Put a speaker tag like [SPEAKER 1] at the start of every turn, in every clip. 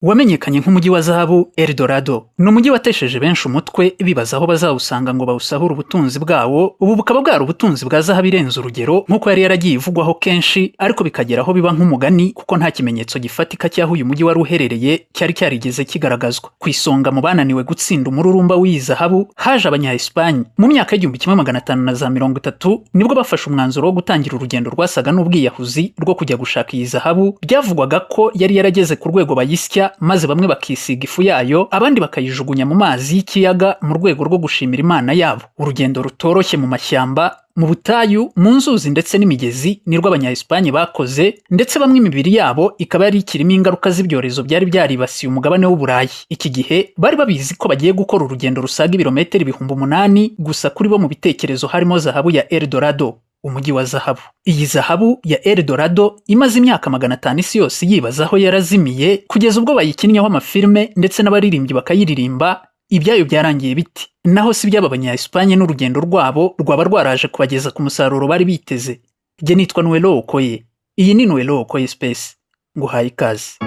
[SPEAKER 1] Wamenyekanye nk'umujyi wa Zahabu, Dorado ni umujyi watesheje benshi umutwe bibaza aho bazawusanga ngo bawusahure ubutunzi bwawo. Ubu bukaba bwari ubutunzi bwa zahabu irenze urugero nk'uko yari yaragiye ivugwaho kenshi, ariko bikagera aho biba nk'umugani kuko nta kimenyetso gifatika cy'aho uyu mujyi wari uherereye cyari cyarigeze kigaragazwa. Ku isonga mu bananiwe gutsinda umururumba w'iyi zahabu haje abanya Espagne. Mu myaka y'1530 nibwo bafashe umwanzuro wo gutangira urugendo rwasaga n'ubwiyahuzi rwo kujya gushaka iyi zahabu. Byavugwaga ko yari yarageze ku rwego bayisya, maze bamwe bakisiga ifu yayo, abandi bakayijugunya mu mazi y'ikiyaga mu rwego rwo gushimira Imana yabo. Urugendo rutoroshye mu mashyamba, mu butayu, mu nzuzi ndetse n'imigezi nirwo abanya Espagne bakoze, ndetse bamwe imibiri yabo ikaba yari ikirimo ingaruka z'ibyorezo byari byaribasiye umugabane w'Uburayi. Iki gihe bari babizi ko bagiye gukora urugendo rusaga ibirometero 8,000 gusa kuri bo mu bitekerezo harimo zahabu ya Dorado, umujyi wa zahabu. Iyi zahabu ya Dorado imaze imyaka 500 isi yose yibaza aho yarazimiye, kugeza ubwo bayikinnyeho amafilme ndetse n'abaririmbyi bakayiririmba. Ibyayo byarangiye biti, naho si by'aba banya Espagne n'urugendo rwabo rwaba rwaraje kubageza ku musaruro bari biteze. Jye nitwa Nuello Okoye, iyi ni Nuello Okoye Space, nguhaye ikaze.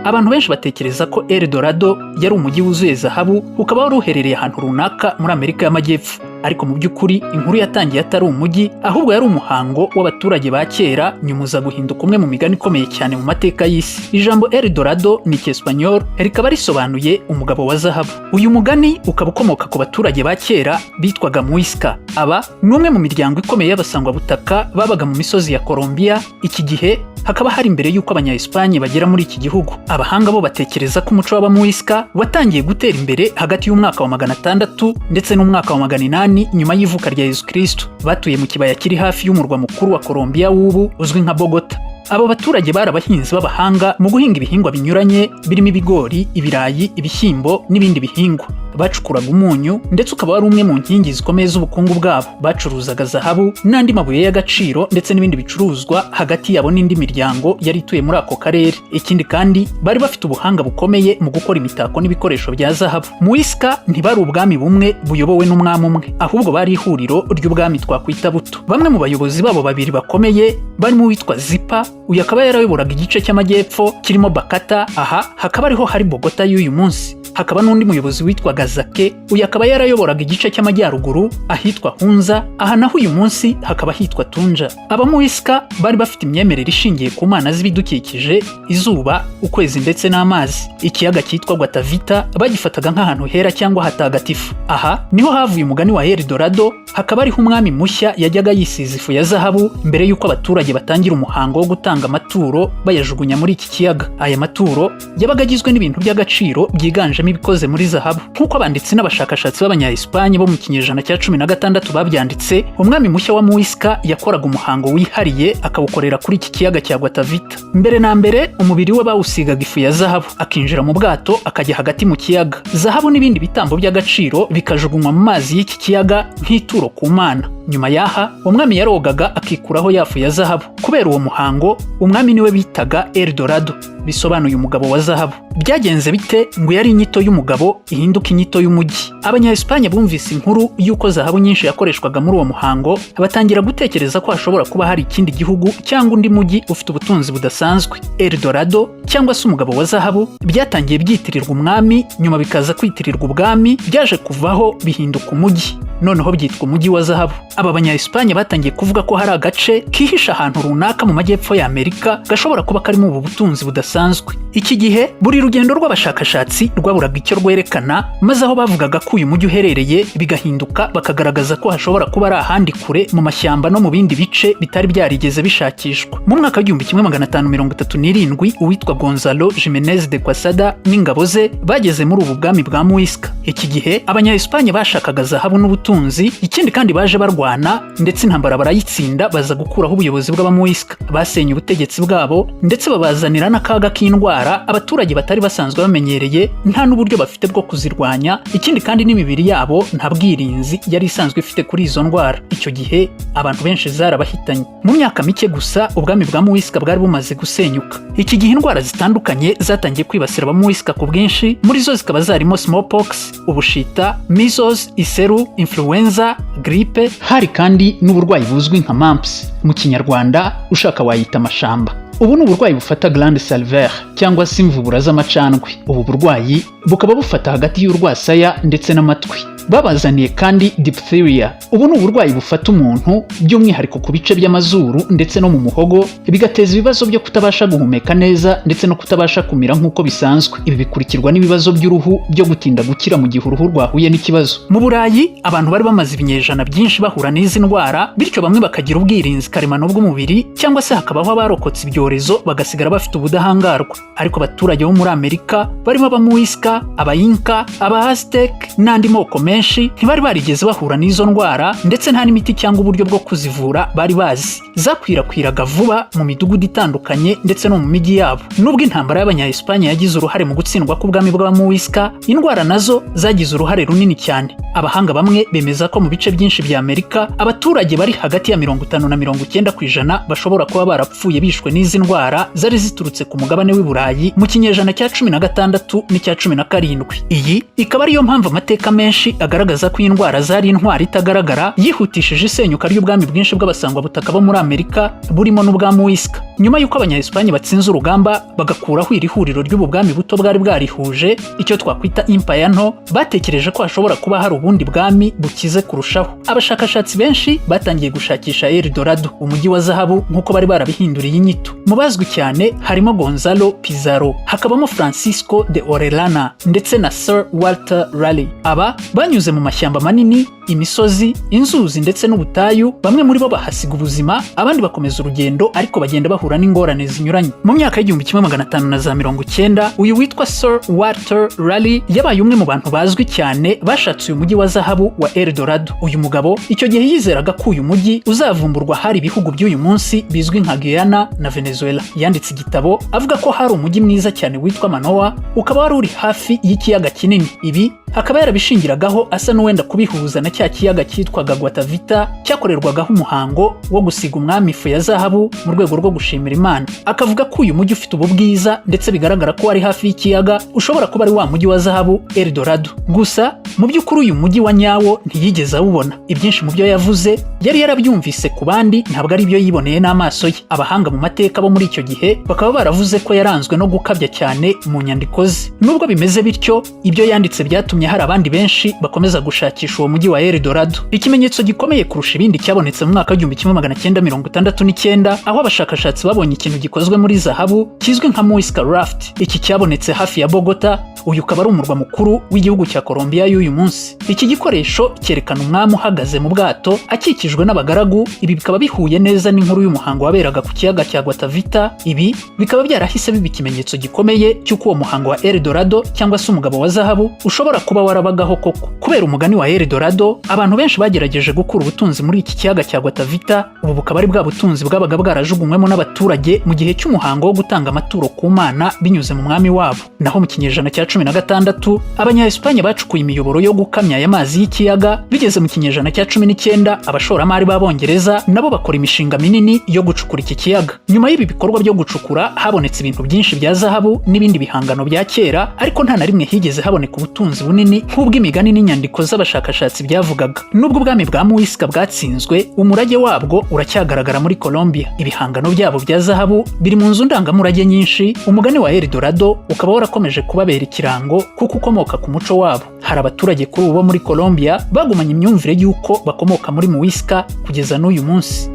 [SPEAKER 1] Abantu benshi batekereza ko Dorado yari umujyi wuzuye zahabu, ukaba wari uherereye ahantu runaka muri Amerika y'Amajyepfo. Ariko mu by'ukuri inkuru yatangiye atari umujyi, ahubwo yari umuhango w'abaturage ba kera, nyuma uza guhinduka umwe mu migani ikomeye cyane mu mateka y'isi. Ijambo Dorado ni icyesipanyol, rikaba risobanuye umugabo wa zahabu. Uyu mugani ukaba ukomoka ku baturage ba kera bitwaga Muisca. Aba ni umwe mu miryango ikomeye y'abasangwabutaka babaga mu misozi ya Colombia. Iki gihe hakaba hari mbere y'uko abanya Espagne bagera muri iki gihugu. Abahanga bo batekereza ko umuco w'abamuisca watangiye gutera imbere hagati y'umwaka wa 600 ndetse n'umwaka wa 800 nyuma y'ivuka rya Yesu Kristo. Batuye mu kibaya kiri hafi y'umurwa mukuru wa Colombia w'ubu uzwi nka Bogota. Abo baturage bari abahinzi b'abahanga mu guhinga ibihingwa binyuranye birimo ibigori, ibirayi, ibishyimbo n'ibindi bihingwa. Bacukuraga umunyu, ndetse ukaba wari umwe mu nkingi zikomeye z'ubukungu bwabo. Bacuruzaga zahabu n'andi mabuye y'agaciro ndetse n'ibindi bicuruzwa hagati yabo n'indi miryango yari ituye muri ako karere. Ikindi kandi bari bafite ubuhanga bukomeye mu gukora imitako n'ibikoresho bya zahabu. Muisca ntibari ubwami bumwe buyobowe n'umwami umwe, ahubwo bari ihuriro ry'ubwami twakwita buto. Bamwe mu bayobozi babo babiri bakomeye barimo uwitwa Zipa, uyu akaba yarayoboraga igice cy'amajyepfo kirimo Bakata, aha hakaba ariho hari Bogota y'uyu munsi. Hakaba n'undi muyobozi witwaga Zake, uyu akaba yarayoboraga igice cy'amajyaruguru ahitwa Hunza, aha naho uyu munsi hakaba hitwa Tunja. Abamuisca bari bafite imyemerere ishingiye ku mana z'ibidukikije, izuba, ukwezi ndetse n'amazi. Ikiyaga cyitwa Guatavita bagifataga nk'ahantu hera cyangwa hatagatifu. Aha niho havuye umugani wa Dorado. Hakaba ariho umwami mushya yajyaga yisiza ifu ya zahabu mbere y'uko abaturage batangira umuhango wo gutanga amaturo bayajugunya muri iki kiyaga. Aya maturo yabaga agizwe n'ibintu by'agaciro byiganjemo ibikoze muri zahabu. Nk'uko abanditsi n'abashakashatsi b'abanya Espagne bo mu kinyejana cya 16 babyanditse, umwami mushya wa Muisca yakoraga umuhango wihariye akawukorera kuri iki kiyaga cya Guatavita. Mbere na mbere umubiri we bawusigaga ifu ya zahabu, akinjira mu bwato akajya hagati mu kiyaga. Zahabu n'ibindi bitambo by'agaciro bikajugunywa mu mazi y'iki kiyaga nk'ituro ku Mana. Nyuma yaha umwami yarogaga akikuraho yafu ya zahabu. Kubera uwo muhango umwami niwe bitaga Dorado, bisobanuye umugabo wa zahabu. Byagenze bite ngo yari inyito y'umugabo ihinduka inyito y'umujyi? Abanya Espagne bumvise inkuru y'uko zahabu nyinshi yakoreshwaga muri uwo muhango, batangira gutekereza ko hashobora kuba hari ikindi gihugu cyangwa undi mujyi ufite ubutunzi budasanzwe. Dorado cyangwa se umugabo wa zahabu byatangiye byitirirwa umwami, nyuma bikaza kwitirirwa ubwami, byaje kuvaho bihinduka umujyi, noneho byitwa umujyi wa zahabu. Aba banya Espagne batangiye kuvuga ko hari agace kihisha ahantu runaka mu majyepfo ya Amerika gashobora kuba karimo ubu butunzi budasanzwe. Iki gihe buri rugendo rw'abashakashatsi rwaburaga icyo rwerekana, maze aho bavugaga ko uyu mujyi uherereye bigahinduka bakagaragaza ko hashobora kuba ari ahandi kure mu mashyamba no mu bindi bice bitari byarigeze bishakishwa. Mu mwaka w'1537 uwitwa Gonzalo Jimenez de Quesada n'ingabo ze bageze muri ubu bwami bwa Muisca. Iki gihe abanya Espagne bashakaga zahabu n'ubutunzi, ikindi kandi baje barwana ndetse intambara barayitsinda, baza gukuraho ubuyobozi bw'abamuisca. Basenye ubutegetsi bwabo ndetse babazanira n'akaga k'indwara abaturage batari basanzwe bamenyereye, nta n'uburyo bafite bwo kuzirwanya. Ikindi kandi n'imibiri yabo nta bwirinzi yari isanzwe ifite kuri izo ndwara. Icyo gihe abantu benshi zarabahitanye. Mu myaka mike gusa ubwami bwa Muisca bwari bumaze gusenyuka. Iki gihe indwara zitandukanye zatangiye kwibasira abamuisca ku bwinshi, muri zo zikaba zarimo smallpox, ubushita, measles, iseru, influenza, grippe, hari kandi n'uburwayi buzwi nka mumps, mu kinyarwanda ushaka wayita amashamba. Ubu ni uburwayi bufata glande salivaire cyangwa se imvubura z'amacandwe. Ubu burwayi bukaba bufata hagati y'urwasaya ndetse n'amatwi. Babazaniye kandi diphtheria. Ubu ni uburwayi bufata umuntu by'umwihariko ku bice by'amazuru ndetse no mu muhogo, bigateza ibibazo byo kutabasha guhumeka neza ndetse no kutabasha kumira nk'uko bisanzwe. Ibi bikurikirwa n'ibibazo by'uruhu byo gutinda gukira mu gihe uruhu rwahuye n'ikibazo. Mu Burayi abantu bari bamaze ibinyejana byinshi bahura n'izi ndwara, bityo bamwe bakagira ubwirinzi karemano bw'umubiri cyangwa se hakabaho abarokotse ibyorezo bagasigara bafite ubudahangarwa. Ariko abaturage bo muri Amerika barimo abamuisca, abayinka, aba-aztec n'andi moko menshi ntibari barigeze bahura n'izo ndwara, ndetse nta n'imiti cyangwa uburyo bwo kuzivura bari bazi. Zakwirakwiraga vuba mu midugudu itandukanye ndetse no mu mijyi yabo. Nubwo intambara y'abanya-Espanya yagize uruhare mu gutsindwa k'ubwami bw'abamuisca, indwara nazo zagize uruhare runini cyane. Abahanga bamwe bemeza ko mu bice byinshi bya Amerika abaturage bari hagati ya 50 na 90% bashobora kuba barapfuye bishwe n'izi ndwara zari ziturutse ku mugabane w'i Burayi mu kinyejana cya 16 n'icya 17. Iyi ikaba ariyo mpamvu amateka menshi agaragaza ko indwara zari intwari itagaragara yihutishije isenyuka ry'ubwami bwinshi bw'abasangwa butaka bo muri Amerika burimo n'ubwa Muisca. Nyuma y'uko abanya-Espanya batsinze urugamba bagakuraho iri huriro ry'ubu bwami buto bwari bwarihuje, icyo twakwita empire nto, batekereje ko hashobora kuba hari ubundi bwami bukize kurushaho. Abashakashatsi benshi batangiye gushakisha Dorado, umujyi wa zahabu nk'uko bari barabihinduriye inyito. Mu bazwi cyane harimo Gonzalo Pizarro, hakabamo Francisco de Orellana ndetse na Sir Walter Raleigh. Aba banyuze mu mashyamba manini, imisozi, inzuzi ndetse n'ubutayu. Bamwe muri bo bahasiga ubuzima, abandi bakomeza urugendo ariko bagenda bahura n'ingorane zinyuranye. Mu myaka y'1590 uyu witwa Sir Walter Raleigh yabaye umwe mu bantu bazwi cyane bashatse uyu mujyi wa zahabu wa Dorado. Uyu mugabo icyo gihe yizeraga ko uyu mujyi uzavumburwa hari ibihugu by'uyu munsi bizwi nka Guyana na Venezuela. Yanditse igitabo avuga ko hari umujyi mwiza cyane witwa Manoa, ukaba wari uri hafi y'ikiyaga kinini. Ibi akaba yarabishingiragaho asa n'uwenda kubihuza na cya kiyaga cyitwaga Guatavita cyakorerwagaho umuhango wo gusiga umwami ifu ya zahabu mu rwego rwo gushimira Imana. Akavuga ko uyu mujyi ufite ubu bwiza ndetse bigaragara ko ari hafi y'ikiyaga ushobora kuba ari wa mujyi wa zahabu Dorado. Gusa mu by'ukuri uyu mujyi wa nyawo ntiyigeze awubona. Ibyinshi mu byo yavuze yari yarabyumvise ku bandi, ntabwo ari byo yiboneye n'amaso ye. Abahanga mu mateka bo muri icyo gihe bakaba baravuze ko yaranzwe no gukabya cyane mu nyandiko ze. Nubwo bimeze bityo, ibyo yanditse byatumye hari abandi benshi bakomeza gushakisha uwo mujyi wa Dorado. Ikimenyetso gikomeye kurusha ibindi cyabonetse mu mwaka w'1969 aho abashakashatsi babonye ikintu gikozwe muri zahabu kizwi nka Muisca raft. Iki cyabonetse hafi ya Bogota, uyu ukaba ari umurwa mukuru w'igihugu cya Colombia y'uyu munsi. Iki gikoresho cyerekana umwami uhagaze mu bwato akikijwe n'abagaragu. Ibi bikaba bihuye neza n'inkuru y'umuhango waberaga ku kiyaga cya Guatavita. Ibi bikaba byarahise biba ikimenyetso gikomeye cy'uko uwo muhango wa Dorado cyangwa se umugabo wa zahabu ushobora kuba warabagaho koko. Kubera umugani wa Dorado, abantu benshi bagerageje gukura ubutunzi muri iki kiyaga cya Guatavita. Ubu bukaba ari bwa butunzi bwabaga bwarajugunywemo n'abaturage mu gihe cy'umuhango wo gutanga amaturo ku Mana binyuze mu mwami wabo. Naho mu kinyejana cya 16 abanya-Espanya bacukuye imiyoboro yo gukamya aya mazi y'ikiyaga. Bigeze mu kinyejana cya 19 abashoramari b'Abongereza nabo bakora imishinga minini yo gucukura iki kiyaga. Nyuma y'ibi bikorwa byo gucukura habonetse ibintu byinshi bya zahabu n'ibindi bihangano bya kera, ariko nta na rimwe higeze haboneka ubutunzi bunini nk'ubw'imigani n'inyandiko z'abashakashatsi byavugaga. Nubwo ubwami bwa Muisca bwatsinzwe, umurage wabwo uracyagaragara muri Colombia. Ibihangano byabo bya zahabu biri mu nzu ndangamurage nyinshi. Umugani wa Dorado ukaba warakomeje kubabera ikirango kuko ukomoka ku muco wabo. Hari abaturage kuri ubu muri Colombia bagumanye imyumvire y'uko bakomoka muri Muisca kugeza n'uyu munsi.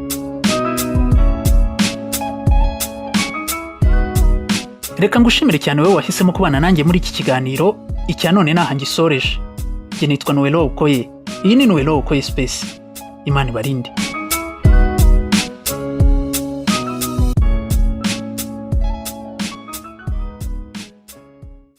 [SPEAKER 1] Reka ngushimire cyane wowe wahisemo kubana nanjye muri iki kiganiro. Icya none naha ngisoreje. Nitwa Nuello Okoye. Iyi ni Nuello Okoye Space. Imana ibarinde.